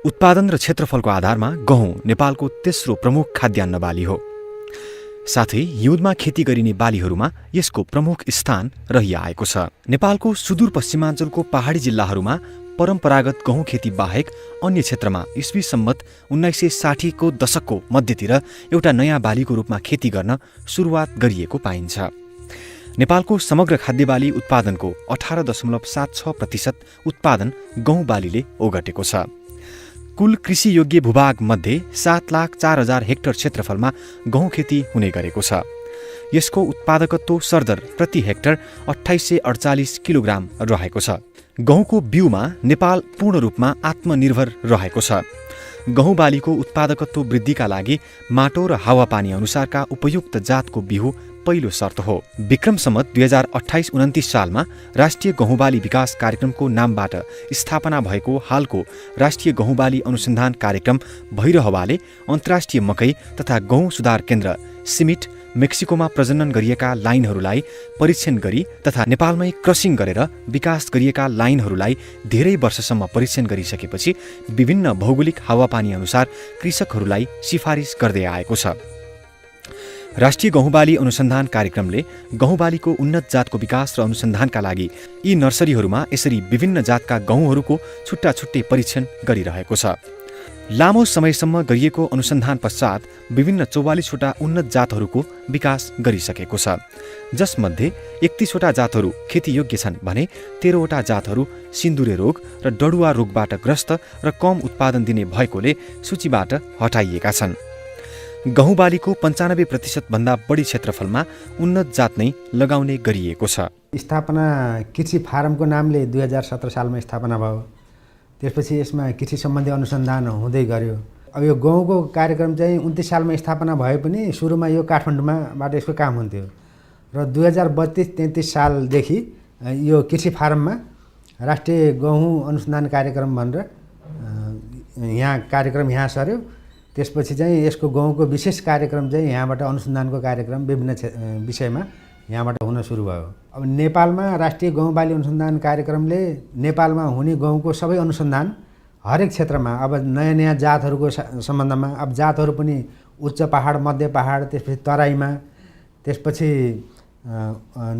उत्पादन र क्षेत्रफलको आधारमा गहुँ नेपालको तेस्रो प्रमुख खाद्यान्न बाली हो। साथै हिउँदमा खेती गरिने बालीहरूमा यसको प्रमुख स्थान रहिआएको छ। नेपालको सुदूरपश्चिमाञ्चलको पहाडी जिल्लाहरूमा परम्परागत गहुँ खेती बाहेक अन्य क्षेत्रमा ईस्वी सम्मत 1960 को दशकको मध्यतिर एउटा नयाँ बालीको रूपमा खेती गर्न सुरुवात गरिएको पाइन्छ। नेपालको समग्र खाद्यबाली उत्पादनको 18.76% उत्पादन गहुँ बालीले ओगटेको छ। कुल कृषियोग्य भूभाग मध्ये 7,04,000 हेक्टर क्षेत्रफलमा गहुँ खेती हुने गरेको छ। यसको उत्पादकत्व सरदर प्रति हेक्टर 2848 किलोग्राम रहेको छ। गहुँको बिउमा नेपाल पूर्ण रूपमा आत्मनिर्भर रहेको छ। गहुँ बालीको उत्पादकत्व वृद्धिका लागि माटो र हावापानी अनुसारका उपयुक्त जातको बिउ पहिलो शर्त हो। विक्रम सम्वत 2028-29 सालमा राष्ट्रिय गहुँबाली विकास कार्यक्रमको नामबाट स्थापना भएको हालको राष्ट्रिय गहुँबाली अनुसन्धान कार्यक्रम भैरहवाले अन्तर्राष्ट्रिय मकै तथा गहुँ सुधार केन्द्र सिमिट मेक्सिकोमा प्रजनन गरिएका लाइनहरूलाई परीक्षण गरी तथा नेपालमै क्रसिङ गरेर विकास गरिएका लाइनहरूलाई धेरै वर्षसम्म परीक्षण गरिसकेपछि विभिन्न भौगोलिक हावापानी अनुसार कृषकहरूलाई सिफारिस गर्दै आएको छ। राष्ट्रिय गहुँबाली अनुसन्धान कार्यक्रमले गहुँबालीको उन्नत जातको विकास र अनुसन्धानका लागि यी नर्सरीहरूमा यसरी विभिन्न जातका गहुँहरूको छुट्टा छुट्टै परीक्षण गरिरहेको छ। लामो समयसम्म गरिएको अनुसन्धान पश्चात विभिन्न 44वटा उन्नत जातहरूको विकास गरिसकेको छ, जसमध्ये 31वटा जातहरू खेतीयोग्य छन् भने 13वटा जातहरू सिन्दुरे रोग र डडुवा रोगबाट ग्रस्त र कम उत्पादन दिने भएकोले सूचीबाट हटाइएका छन्। गहुँबालीको 95% भन्दा बढी क्षेत्रफलमा उन्नत जात नै लगाउने गरिएको छ। स्थापना कृषि फारमको नामले 2017 सालमा स्थापना भयो। त्यसपछि यसमा कृषि सम्बन्धी अनुसन्धान हुँदै गयो। अब यो गहुँको कार्यक्रम चाहिँ 29 सालमा स्थापना भए पनि सुरुमा यो काठमाडौँबाट यसको काम हुन्थ्यो र 2032-33 सालदेखि यो कृषि फारममा राष्ट्रिय गहुँ अनुसन्धान कार्यक्रम भनेर यहाँ सर्यो। त्यसपछि चाहिँ यसको गहुँको विशेष कार्यक्रम चाहिँ यहाँबाट अनुसन्धानको कार्यक्रम विभिन्न विषयमा यहाँबाट हुन सुरु भयो। अब नेपालमा राष्ट्रिय गहुँबाली अनुसन्धान कार्यक्रमले नेपालमा हुने गहुँको सबै अनुसन्धान हरेक क्षेत्रमा अब नयाँ नयाँ जातहरूको सम्बन्धमा अब जातहरू पनि उच्च पहाड, मध्य पहाड, त्यसपछि तराईमा, त्यसपछि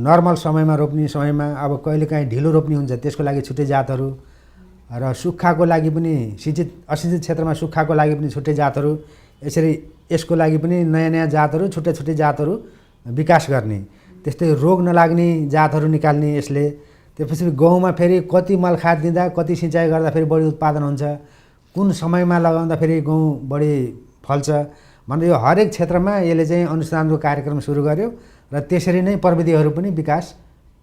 नर्मल समयमा रोप्ने समयमा अब कहिलेकाहीँ ढिलो रोप्ने हुन्छ त्यसको लागि छुट्टै जातहरू र सुक्खाको लागि पनि असिंचित क्षेत्रमा सुक्खाको लागि पनि छुट्टै जातहरू, यसरी यसको लागि पनि नयाँ नयाँ जातहरू छुट्टै छुट्टै जातहरू विकास गर्ने, त्यस्तै रोग नलाग्ने जातहरू निकाल्ने यसले। त्यसपछि गहुँमा फेरि कति मलखाद दिँदा कति सिँचाइ गर्दा फेरि बढी उत्पादन हुन्छ, कुन समयमा लगाउँदा फेरि गहुँ बढी फल्छ भनेर यो हरेक क्षेत्रमा यसले चाहिँ अनुसन्धानको कार्यक्रम सुरु गर्यो र त्यसरी नै प्रविधिहरू पनि विकास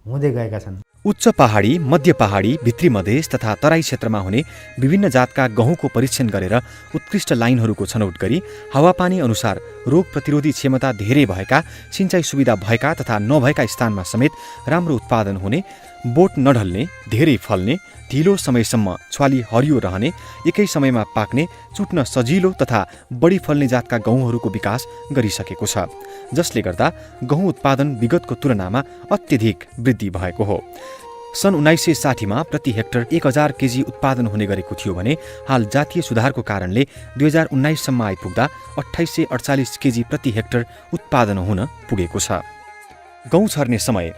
हुँदै गएका छन्। उच्च पहाडी, मध्य पहाडी, भित्री मधेस तथा तराई क्षेत्रमा हुने विभिन्न जातका गहुँको परीक्षण गरेर उत्कृष्ट लाइनहरूको छनौट गरी हावापानी अनुसार रोग प्रतिरोधी क्षमता धेरै भएका, सिँचाइ सुविधा भएका तथा नभएका स्थानमा समेत राम्रो उत्पादन हुने, बोट नढल्ने, धेरै फल्ने, ढिलो समयसम्म छ्वाली हरियो रहने, एकै समयमा पाक्ने, चुट्न सजिलो तथा बढी फल्ने जातका गहुँहरूको विकास गरिसकेको छ, जसले गर्दा गहुँ उत्पादन विगतको तुलनामा अत्यधिक वृद्धि भएको हो। सन् 1960 प्रति हेक्टर 1000 केजी उत्पादन हुने गरेको थियो भने हाल जातीय सुधारको कारणले 2019 सम्म आइपुग्दा 2848 केजी प्रति हेक्टर उत्पादन हुन पुगेको छ। गहुँ छर्ने समय।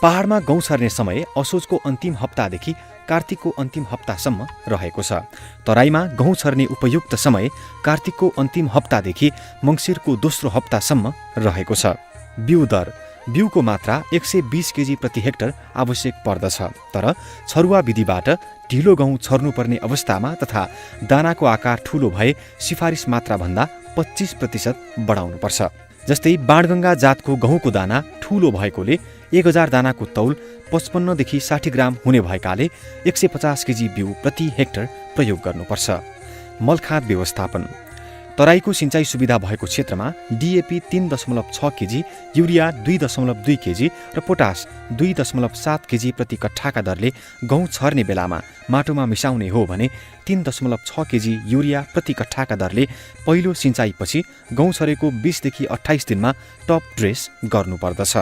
पहाडमा गहुँ छर्ने समय असोजको अन्तिम हप्तादेखि कार्तिकको अन्तिम हप्तासम्म रहेको छ। तराईमा गहुँ छर्ने उपयुक्त समय कार्तिकको अन्तिम हप्तादेखि मङ्सिरको दोस्रो हप्तासम्म रहेको छ। बिउ दर। बिउको मात्रा 120 केजी प्रति हेक्टर आवश्यक पर्दछ, तर छरुवा विधिबाट ढिलो गहुँ छर्नुपर्ने अवस्थामा तथा दानाको आकार ठूलो भए सिफारिस मात्राभन्दा 25% बढाउनुपर्छ। जस्तै बाणगङ्गा जातको गहुँको दाना ठूलो भएकोले 1000 दानाको तौल 55 देखि 60 ग्राम हुने भएकाले 150 केजी बिउ प्रति हेक्टर प्रयोग गर्नुपर्छ। मलखाद व्यवस्थापन। तराईको सिँचाइ सुविधा भएको क्षेत्रमा डिएपी 3.6 केजी, युरिया 2.2 केजी र पोटास 2.7 केजी प्रति कट्ठाका दरले गहुँ छर्ने बेलामा माटोमा मिसाउने हो भने 3.6 केजी युरिया प्रति कट्ठाका दरले पहिलो सिँचाइपछि गहुँ छरेको 20 देखि 28 दिनमा टप ड्रेस गर्नुपर्दछ।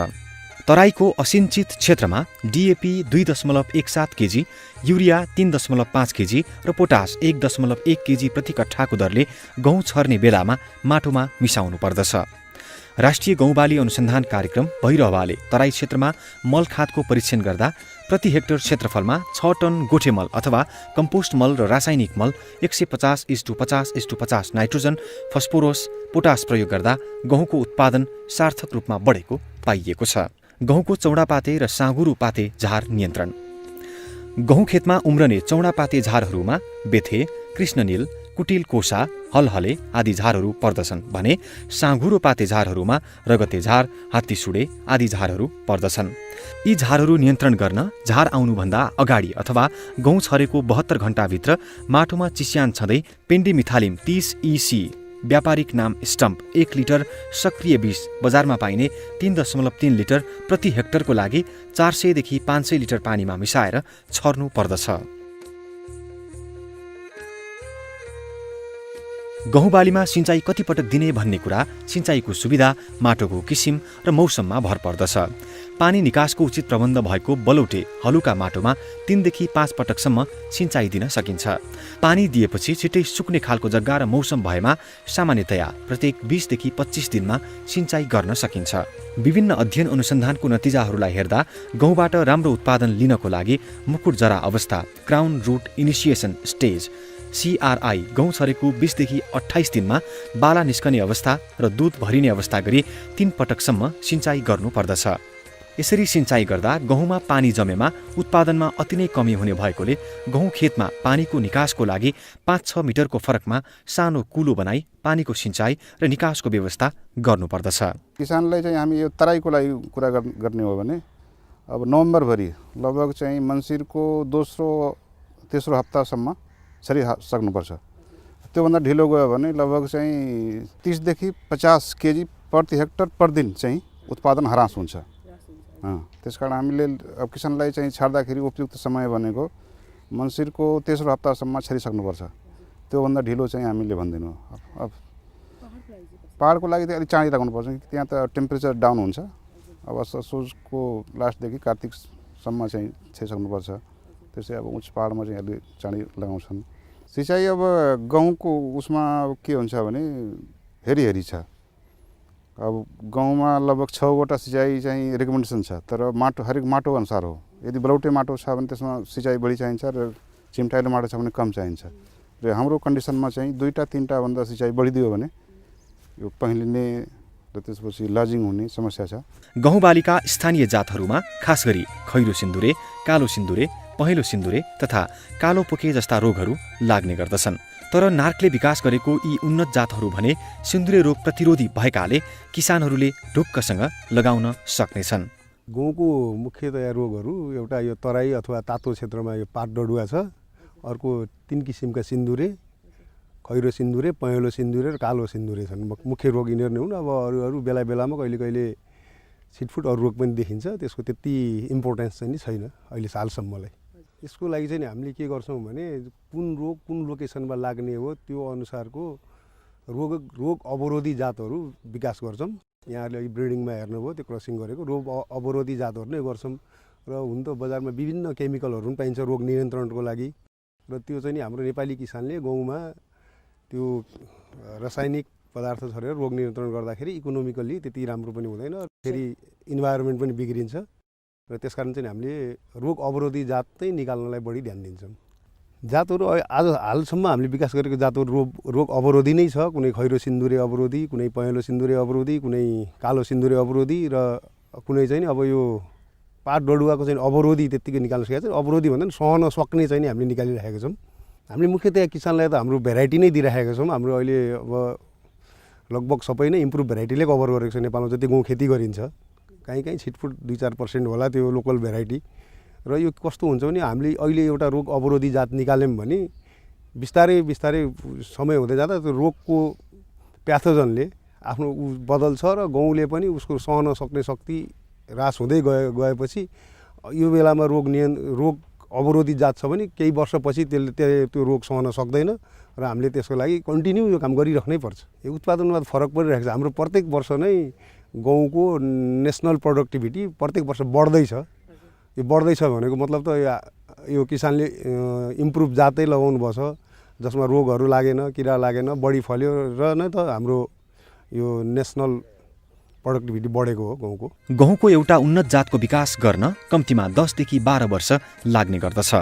तराईको असिञ्चित क्षेत्रमा डिएपी 2.17 केजी, युरिया 3.5 केजी र पोटास 1.1 केजी प्रति कट्ठाको दरले गहुँ छर्ने बेलामा माटोमा मिसाउनु पर्दछ। राष्ट्रिय गहुँबाली अनुसन्धान कार्यक्रम भइरहवाले तराई क्षेत्रमा मल खादको परीक्षण गर्दा प्रति हेक्टर क्षेत्रफलमा 6 टन गोठे मल अथवा कम्पोस्ट मल र रासायनिक मल 150:50:50 नाइट्रोजन, फस्फोरस, पोटास प्रयोग गर्दा गहुँको उत्पादन सार्थक रूपमा बढेको पाइएको छ। गहुँको चौडापाते र साँगुरो पाते झार नियन्त्रण। गहुँ खेतमा उम्रने चौडापाते झारहरूमा बेथे, कृष्णनील, कुटिल कोसा, हलहले आदि झारहरू पर्दछन् भने साँगुरो पाते झारहरूमा रगते झार, हात्तीसुडे आदि झारहरू पर्दछन्। यी झारहरू नियन्त्रण गर्न झार आउनुभन्दा अगाडि अथवा गहुँ छरेको 72 घण्टाभित्र माटोमा चिस्यान छँदै पेन्डिमिथालिम 30 EC व्यापारिक नाम स्टम्प 1 लिटर सक्रिय विष बजारमा पाइने 3.3 लिटर प्रति हेक्टरको लागि 400 देखि 500 लिटर पानीमा मिसाएर छर्नु पर्दछ। गहुँ बालीमा सिँचाइ कति पटक दिने भन्ने कुरा सिँचाइको सुविधा, माटोको किसिम र मौसममा भर पर्दछ। पानी निकासको उचित प्रबन्ध भएको बलौटे हलुका माटोमा 3 देखि 5 पटकसम्म सिँचाइ दिन सकिन्छ। पानी दिएपछि छिट्टै सुक्ने खालको जग्गा र मौसम भएमा सामान्यतया प्रत्येक 20 देखि 25 दिनमा सिँचाइ गर्न सकिन्छ। विभिन्न अध्ययन अनुसन्धानको नतिजाहरूलाई हेर्दा गहुँबाट राम्रो उत्पादन लिनको लागि मुकुट जरा अवस्था, crown root initiation stage CRI, गहुँ छरेको 20 देखि 28 दिनमा बाला निस्कने अवस्था र दुध भरिने अवस्था गरी 3 पटकसम्म सिँचाइ गर्नुपर्दछ। यसरी सिँचाइ गर्दा गहुँमा पानी जमेमा उत्पादनमा अति नै कमी हुने भएकोले गहुँ खेतमा पानीको निकासको लागि 5-6 मिटरको फरकमा सानो कुलो बनाई पानीको सिँचाइ र निकासको व्यवस्था गर्नुपर्दछ। किसानलाई चाहिँ हामी यो तराईको लागि कुरा गर्ने हो भने अब नोभेम्बरभरि लगभग चाहिँ मङ्सिरको दोस्रो तेस्रो हप्तासम्म छरिसक्नुपर्छ। त्योभन्दा ढिलो गयो भने लगभग चाहिँ 30 देखि 50 केजी प्रति हेक्टर पर दिन चाहिँ उत्पादन ह्रास हुन्छ। त्यसकारण हामीले अब किसानलाई चाहिँ छाड्दाखेरि उपयुक्त समय भनेको मङ्सिरको तेस्रो हप्तासम्म छरिसक्नुपर्छ। त्योभन्दा ढिलो चाहिँ हामीले भन्दैनौँ। अब पहाडको लागि त अलिक चाँडै राख्नुपर्छ, त्यहाँ त टेम्परेचर डाउन हुन्छ। अब असोजको लास्टदेखि कार्तिकसम्म चाहिँ छरिसक्नुपर्छ। त्यसै अब उच्च पहाडमा चाहिँ अलि चाँडै लगाउँछन्। सिँचाइ अब गहुँको उसमा के हुन्छ भने हेरी छ। अब गाउँमा लगभग 6वटा सिँचाइ चाहिँ रेकमेन्डेसन छ, तर माटो हरेक माटो अनुसार हो। यदि बलौटे माटो छ भने त्यसमा सिँचाइ बढी चाहिन्छ र चिम्टाइलो माटो छ भने कम चाहिन्छ। र हाम्रो कन्डिसनमा चाहिँ 2-3टा भन्दा सिँचाइ बढिदियो भने यो पहिलिने र त्यसपछि लजिङ हुने समस्या छ। गहुँ बालीका स्थानीय जातहरूमा खास गरी खैरो सिन्दुरे, कालो सिन्दुरे, पहेँलो सिन्दुरे तथा कालो पोके जस्ता रोगहरू लाग्ने गर्दछन्। तर नार्कले विकास गरेको यी उन्नत जातहरू भने सिन्दुरे रोग प्रतिरोधी भएकाले किसानहरूले ढुक्कसँग लगाउन सक्नेछन्। गहुँको मुख्यतया रोगहरू एउटा यो तराई अथवा तातो क्षेत्रमा यो पात डडुवा छ, अर्को 3 किसिमका सिन्दुरे, खैरो सिन्दुरे, पहेँलो सिन्दुरे र कालो सिन्दुरे छन्। मुख्य रोग यिनीहरू नै हुन्। अब अरू बेला बेलामा कहिले छिटफुट अरू रोग पनि देखिन्छ, त्यसको त्यति इम्पोर्टेन्स चाहिँ छैन अहिले सालसम्मलाई। यसको लागि चाहिँ हामीले के गर्छौँ भने कुन रोग कुन लोकेसनमा लाग्ने हो त्यो अनुसारको रोग अवरोधी जातहरू विकास गर्छौँ। यहाँहरूले ब्रिडिङमा हेर्नुभयो त्यो क्रसिङ गरेको रोग अवरोधी जातहरू नै गर्छौँ। र हुन त बजारमा विभिन्न केमिकलहरू पनि पाइन्छ रोग नियन्त्रणको लागि, र त्यो चाहिँ नि हाम्रो नेपाली किसानले गाउँमा त्यो रासायनिक पदार्थ छरेर रोग नियन्त्रण गर्दाखेरि इकोनोमिकल्ली त्यति राम्रो पनि हुँदैन, फेरि इन्भाइरोमेन्ट पनि बिग्रिन्छ। र त्यसकारण चाहिँ हामीले रोग अवरोधी जात चाहिँ निकाल्नलाई बढी ध्यान दिन्छौँ। जातहरू आज हालसम्म हामीले विकास गरेको जातहरू रोग अवरोधी नै छ। कुनै खैरो सिन्दुरे अवरोधी, कुनै पहेँलो सिन्दुरे अवरोधी, कुनै कालो सिन्दुरे अवरोधी, र कुनै चाहिँ अब यो पात डडुवाको चाहिँ अवरोधी त्यत्तिकै निकाल्न सकेको छ। अवरोधी भन्दा पनि सहन सक्ने चाहिँ हामीले निकालिरहेका छौँ। हामीले मुख्यतया किसानलाई त हाम्रो भेराइटी नै दिइरहेका छौँ। हाम्रो अहिले अब लगभग सबै नै इम्प्रुभ भेराइटीले कभर गरेको छ नेपालमा जति गहुँ खेती गरिन्छ। कहीँ छिटफुट 2-4% होला त्यो लोकल भेराइटी। र यो कस्तो हुन्छ भने हामीले अहिले एउटा रोग अवरोधी जात निकाल्यौँ भने बिस्तारै समय हुँदै जाँदा त्यो रोगको प्याथोजनले आफ्नो बदल्छ र गहुँले पनि उसको सहन सक्ने शक्ति ह्रास हुँदै गएपछि यो बेलामा रोग अवरोधी जात छ भने केही वर्षपछि त्यसले त्यो रोग सहन सक्दैन र हामीले त्यसको लागि कन्टिन्यू यो काम गरिराख्नै पर्छ। यो उत्पादनमा फरक परिरहेको छ। हाम्रो प्रत्येक वर्ष नै गहुँको नेसनल प्रोडक्टिभिटी प्रत्येक वर्ष बढ्दैछ। यो बढ्दैछ भनेको मतलब त यो किसानले इम्प्रुभ जातै लगाउनु भएछ जसमा रोगहरू लागेन, किरा लागेन, बढी फल्यो र नै त हाम्रो यो नेसनल प्रोडक्टिभिटी बढेको हो गहुँको। गहुँको एउटा उन्नत जातको विकास गर्न कम्तीमा 10 देखि 12 वर्ष लाग्ने गर्दछ।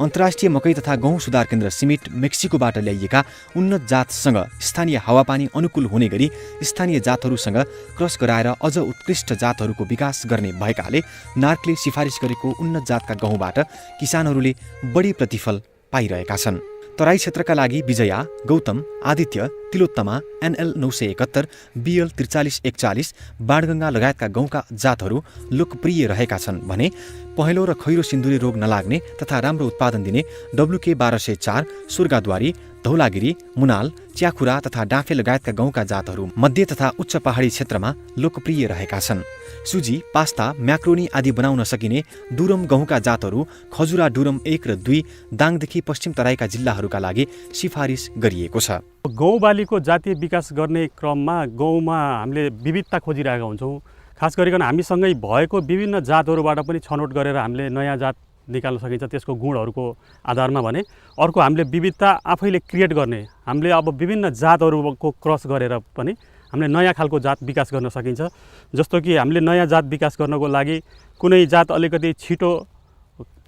अन्तर्राष्ट्रिय मकै तथा गहुँ सुधार केन्द्र सिमिट मेक्सिकोबाट ल्याइएका उन्नत जातसँग स्थानीय हावापानी अनुकूल हुने गरी स्थानीय जातहरूसँग क्रस गराएर अझ उत्कृष्ट जातहरूको विकास गर्ने भएकाले नार्कले सिफारिस गरेको उन्नत जातका गहुँबाट किसानहरूले बढी प्रतिफल पाइरहेका छन्। तराई क्षेत्रका लागि विजया, गौतम, आदित्य, तिलोत्तमा, NL 971, BL 4341, बाणगङ्गा लगायतका गहुँका जातहरू लोकप्रिय रहेका छन् भने पहेँलो र खैरो सिन्दुरे रोग नलाग्ने तथा राम्रो उत्पादन दिने WK 1204, सुर्गाद्वारी, धौलागिरी, मुनाल, च्याखुरा तथा डाँफे लगायतका गहुँका जातहरू मध्य तथा उच्च पहाडी क्षेत्रमा लोकप्रिय रहेका छन्। सुजी, पास्ता, म्याक्रोनी आदि बनाउन सकिने डुरम गहुँका जातहरू खजुरा डुरम 1 र 2 दाङदेखि पश्चिम तराईका जिल्लाहरूका लागि सिफारिस गरिएको छ। गहुँ बालीको जातीय विकास गर्ने क्रममा गहुँमा हामीले विविधता खोजिरहेका हुन्छौँ। खास गरिकन हामीसँगै भएको विभिन्न जातहरूबाट पनि छनौट गरेर हामीले नयाँ जात निकाल्न सकिन्छ त्यसको गुणहरूको आधारमा भने। अर्को हामीले विविधता आफैले क्रिएट गर्ने, हामीले अब विभिन्न जातहरूको क्रस गरेर पनि हामीले नयाँ खालको जात विकास गर्न सकिन्छ। जस्तो कि हामीले नयाँ जात विकास गर्नको लागि कुनै जात अलिकति छिटो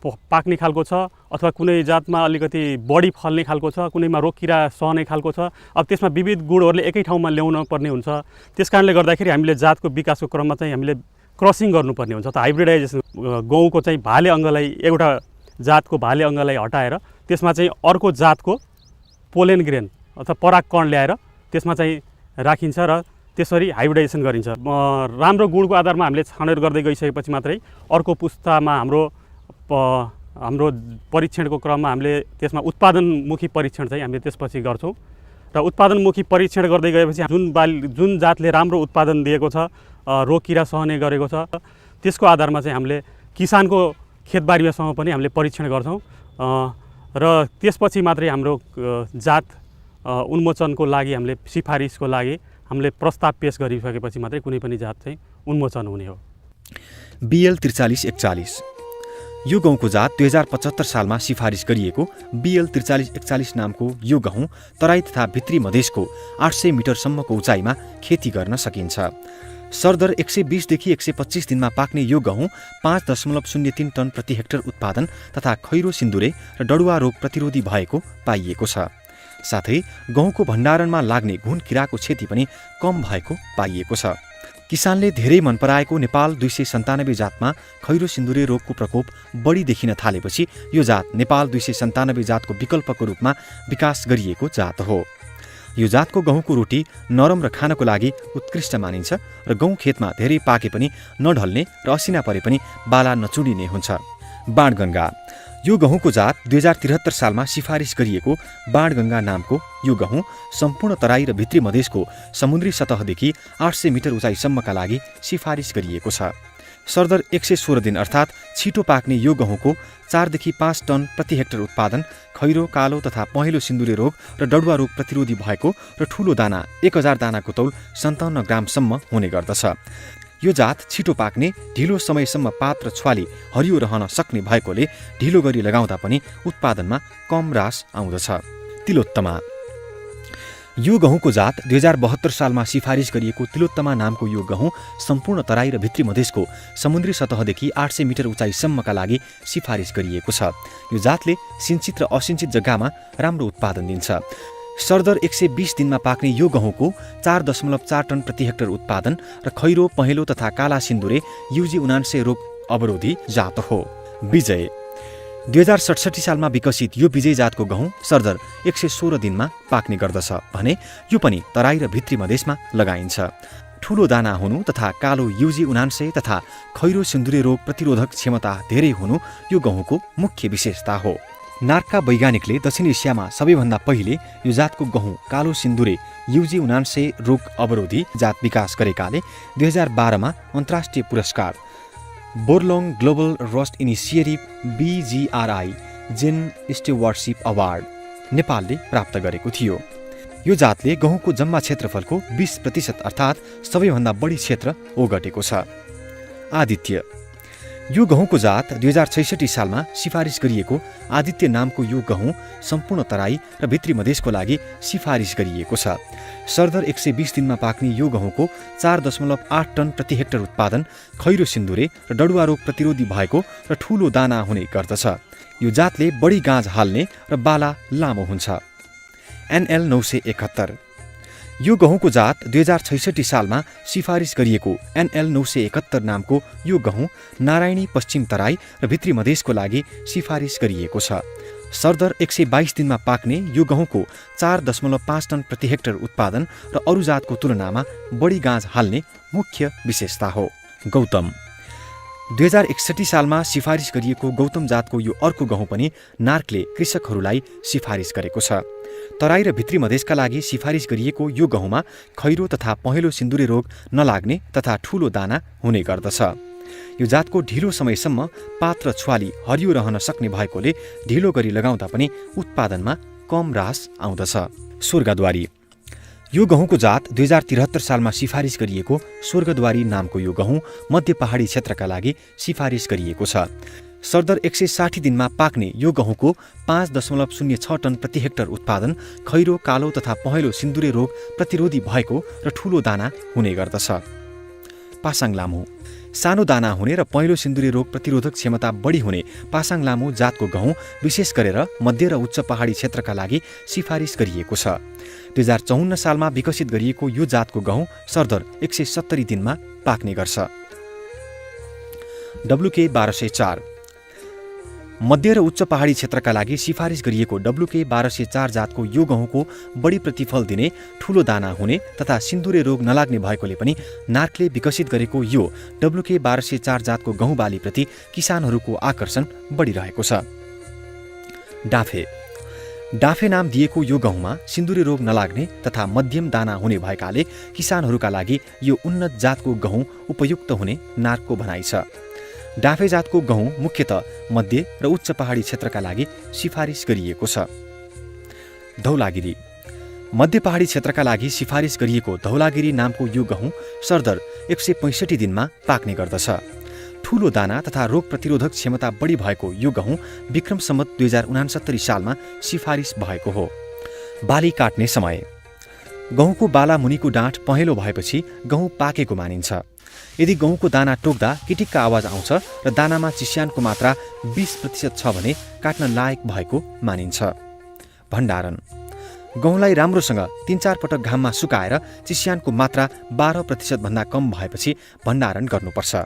पाक्ने खालको छ अथवा कुनै जातमा अलिकति बढी फल्ने खालको छ, कुनैमा रोग किरा सहने खालको छ। अब त्यसमा विविध गुणहरूले एकै ठाउँमा ल्याउन पर्ने हुन्छ। त्यस कारणले गर्दाखेरि हामीले जातको विकासको क्रममा चाहिँ हामीले क्रसिङ गर्नुपर्ने हुन्छ। त हाइब्रिडाइजेसन गहुँको चाहिँ भाले अङ्गलाई एउटा जातको भाले अङ्गलाई हटाएर त्यसमा चाहिँ अर्को जातको पोलेन ग्रेन अथवा परागकण ल्याएर त्यसमा चाहिँ राखिन्छ र त्यसरी हाइब्रिडाइजेसन गरिन्छ। राम्रो गुणको आधारमा हामीले छानौट गर्दै गइसकेपछि मात्रै अर्को पुस्तामा हाम्रो परीक्षणको क्रममा हामीले त्यसमा उत्पादनमुखी परीक्षण चाहिँ हामीले त्यसपछि गर्छौँ र उत्पादनमुखी परीक्षण गर्दै गएपछि जुन जातले राम्रो उत्पादन दिएको छ, रोग किरा सहने गरेको छ, त्यसको आधारमा चाहिँ हामीले किसानको खेतबारीमासँग पनि हामीले परीक्षण गर्छौँ र त्यसपछि मात्रै हाम्रो जात उन्मोचनको लागि हामीले सिफारिसको लागि हामीले प्रस्ताव पेश गरिसकेपछि मात्रै कुनै पनि जात चाहिँ उन्मोचन हुने हो। BL 4341 यो गहुँको जात 2075 सालमा सिफारिस गरिएको BL 4341 नामको यो गहुँ तराई तथा भित्री मधेसको 800 मिटरसम्मको उचाइमा खेती गर्न सकिन्छ। सरदर 120 देखि 125 दिनमा पाक्ने यो गहुँ 5.03 टन प्रति हेक्टर उत्पादन तथा खैरो सिन्दुरे र डडुवा रोग प्रतिरोधी भएको पाइएको छ। साथै गहुँको भण्डारणमा लाग्ने घुन किराको क्षति पनि कम भएको पाइएको छ। किसानले धेरै मन पराएको नेपाल 297 जातमा खैरो सिन्दुरे रोगको प्रकोप बढी देखिन थालेपछि यो जात नेपाल 297 जातको विकल्पको रूपमा विकास गरिएको जात हो। यो जातको गहुँको रोटी नरम र खानको लागि उत्कृष्ट मानिन्छ र गहुँ खेतमा धेरै पाके पनि नढल्ने र असिना परे पनि बाला नचुडिने हुन्छ। बाणगङ्गा यो गहुँको जात 2073 सालमा सिफारिस गरिएको बाणगङ्गा नामको यो गहुँ सम्पूर्ण तराई र भित्री मधेसको समुद्री सतहदेखि 800 मिटर उचाइसम्मका लागि सिफारिस गरिएको छ। सरदर 116 दिन अर्थात् छिटो पाक्ने यो गहुँको 4 देखि 5 टन प्रति हेक्टर उत्पादन खैरो, कालो तथा पहेँलो सिन्दुरे रोग र डडुवा रोग प्रतिरोधी भएको र ठूलो दाना 1000 दानाको तौल 57 ग्रामसम्म हुने गर्दछ। यो जात छिटो पाक्ने, ढिलो समयसम्म पात र छ्वाली हरियो रहन सक्ने भएकोले ढिलो गरी लगाउँदा पनि उत्पादनमा कम ह्रास आउँदछ। तिलोत्तमा यो गहुँको जात 2072 सालमा सिफारिस गरिएको तिलोत्तमा नामको यो गहुँ सम्पूर्ण तराई र भित्री मधेसको समुद्री सतहदेखि 800 मिटर उचाइसम्मका लागि सिफारिस गरिएको छ। यो जातले सिन्चित र असिन्चित जग्गामा राम्रो उत्पादन दिन्छ। सरदर 120 दिनमा पाक्ने यो गहुँको 4.4 टन प्रति हेक्टर उत्पादन र खैरो, पहेँलो तथा काला सिन्दुरे UG99 रोग अवरोधी जात हो। विजय 2067 सालमा विकसित यो विजय जातको गहुँ सरदर 116 दिनमा पाक्ने गर्दछ भने यो पनि तराई र भित्री मधेसमा लगाइन्छ। ठूलो दाना हुनु तथा कालो UG99 तथा खैरो सिन्दुरे रोग प्रतिरोधक क्षमता धेरै हुनु यो गहुँको मुख्य विशेषता हो। नार्कका वैज्ञानिकले दक्षिण एसियामा सबैभन्दा पहिले यो जातको गहुँ कालो सिन्दुरे UG99 रोग अवरोधी जात विकास गरेकाले 2012 मा अन्तर्राष्ट्रिय पुरस्कार बोरलोङ ग्लोबल रस्ट इनिसिएटिभ BGRI जेन स्टेवार्डसिप अवार्ड नेपालले प्राप्त गरेको थियो। यो जातले गहुँको जम्मा क्षेत्रफलको 20% अर्थात् सबैभन्दा बढी क्षेत्र ओगटेको छ। आदित्य यो गहुँको जात 2066 सालमा सिफारिस गरिएको आदित्य नामको यो गहुँ सम्पूर्ण तराई र भित्री मधेसको लागि सिफारिस गरिएको छ। सरदर 120 दिनमा पाक्ने यो गहुँको 4.8 टन प्रति हेक्टर उत्पादन खैरो सिन्दुरे र डडुवा रोग प्रतिरोधी भएको र ठूलो दाना हुने गर्दछ। यो जातले बढी गाँज हाल्ने र बाला लामो हुन्छ। NL 971 यो गहुँको जात 2066 सालमा सिफारिस गरिएको NL 971 नामको यो गहुँ नारायणी पश्चिम तराई र भित्री मधेसको लागि सिफारिस गरिएको छ। सरदर 122 दिनमा पाक्ने यो गहुँको 4.5 टन प्रति हेक्टर उत्पादन र अरू जातको तुलनामा बढी गाँज हाल्ने मुख्य विशेषता हो। गौतम 2061 सालमा सिफारिस गरिएको गौतम जातको यो अर्को गहुँ पनि नार्कले कृषकहरूलाई सिफारिस गरेको छ। तराई र भित्री मधेसका लागि सिफारिस गरिएको यो गहुँमा खैरो तथा पहेँलो सिन्दुरे रोग नलाग्ने तथा ठूलो दाना हुने गर्दछ। यो जातको ढिलो समयसम्म पात र छुवाली हरियो रहन सक्ने भएकोले ढिलो गरी लगाउँदा पनि उत्पादनमा कम ह्रास आउँदछ। स्वर्गद्वारी यो गहुँको जात 2073 सालमा सिफारिस गरिएको स्वर्गद्वारी नामको यो गहुँ मध्य पहाडी क्षेत्रका लागि सिफारिस गरिएको छ। सरदर 160 दिनमा पाक्ने यो गहुँको 5.06 टन प्रति हेक्टर उत्पादन खैरो कालो तथा पहेँलो सिन्दुरे रोग प्रतिरोधी भएको र ठूलो दाना हुने गर्दछ। पासाङ लामो सानो दाना हुने र पहेँलो सिन्दुरे रोग प्रतिरोधक क्षमता बढी हुने पासाङ लामो जातको गहुँ विशेष गरेर मध्य र उच्च पहाडी क्षेत्रका लागि सिफारिस गरिएको छ। 2054 सालमा विकसित गरिएको यो जातको गहुँ सरदर 170 दिनमा पाक्ने गर्छ। WK 1204 मध्य र उच्च पहाडी क्षेत्रका लागि सिफारिस गरिएको WK 1204 जातको यो गहुँको बढी प्रतिफल दिने ठूलो दाना हुने तथा सिन्दुरे रोग नलाग्ने भएकोले पनि नार्कले विकसित गरेको यो WK 1204 जातको गहुँ बालीप्रति किसानहरूको आकर्षण बढिरहेको छ। डाफे नाम दिएको यो गहुँमा सिन्दुरे रोग नलाग्ने तथा मध्यम दाना हुने भएकाले किसानहरूका लागि यो उन्नत जातको गहुँ उपयुक्त हुने नार्कको भनाइ छ। डाफे जातको गहुँ मुख्यतः मध्य र उच्च पहाडी क्षेत्रका लागि सिफारिस गरिएको छ। धौलागिरी मध्य पहाडी क्षेत्रका लागि सिफारिस गरिएको धौलागिरी नामको यो गहुँ सरदर 165 दिनमा पाक्ने गर्दछ। ठूलो दाना तथा रोग प्रतिरोधक क्षमता बढी भएको यो गहुँ विक्रम सम्वत 2069 सालमा सिफारिस भएको हो। बाली काट्ने समय गहुँको बाला मुनिको डाँठ पहेँलो भएपछि गहुँ पाकेको मानिन्छ। यदि गहुँको दाना टोक्दा किटिक्क आवाज आउँछ र दानामा चिस्यानको मात्रा 20% छ भने काट्न लायक भएको मानिन्छ। भण्डारण गहुँलाई राम्रोसँग 3-4 पटक घाममा सुकाएर चिस्यानको मात्रा 12% भन्दा कम भएपछि भण्डारण गर्नुपर्छ।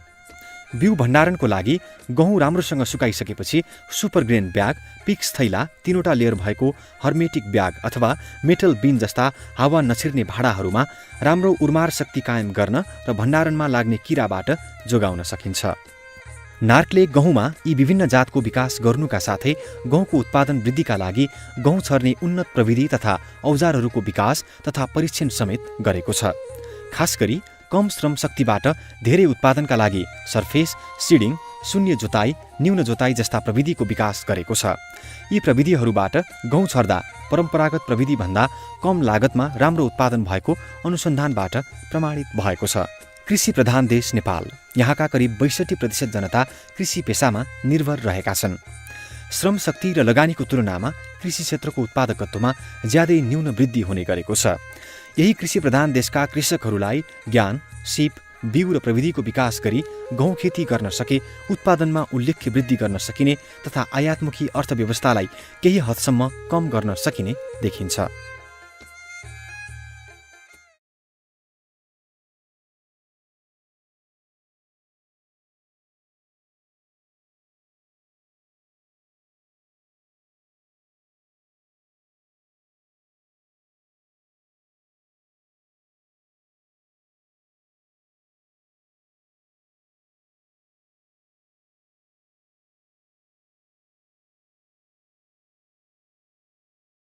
बिउ भण्डारणको लागि गहुँ राम्रोसँग सुकाइसकेपछि सुपरग्रेन ब्याग, पिक्स थैला, 3वटा लेयर भएको हर्मेटिक ब्याग अथवा मेटल बिन जस्ता हावा नछिर्ने भाँडाहरूमा राम्रो उर्मार शक्ति कायम गर्न र भण्डारणमा लाग्ने किराबाट जोगाउन सकिन्छ। नार्कले गहुँमा यी विभिन्न जातको विकास गर्नुका साथै गहुँको उत्पादन वृद्धिका लागि गहुँ छर्ने उन्नत प्रविधि तथा औजारहरूको विकास तथा परीक्षण समेत गरेको छ। खास गरी कम श्रम शक्तिबाट धेरै उत्पादनका लागि सर्फेस सिडिङ, शून्य जोताई, न्यून जोताई जस्ता प्रविधिको विकास गरेको छ। यी प्रविधिहरूबाट गहुँ छर्दा परम्परागत प्रविधि भन्दा कम लागतमा राम्रो उत्पादन भएको अनुसन्धानबाट प्रमाणित भएको छ। कृषि प्रधान देश नेपाल, यहाँका करिब 62% जनता कृषि पेसामा निर्भर रहेका छन्। श्रम शक्ति र लगानीको तुलनामा कृषि क्षेत्रको उत्पादकत्वमा ज्यादै न्यून वृद्धि हुने गरेको छ। यही कृषि प्रधान देशका कृषकहरूलाई ज्ञान, सिप, बिउ र प्रविधिको विकास गरी गहुँ खेती गर्न सके उत्पादनमा उल्लेख्य वृद्धि गर्न सकिने तथा आयातमुखी अर्थव्यवस्थालाई केही हदसम्म कम गर्न सकिने देखिन्छ।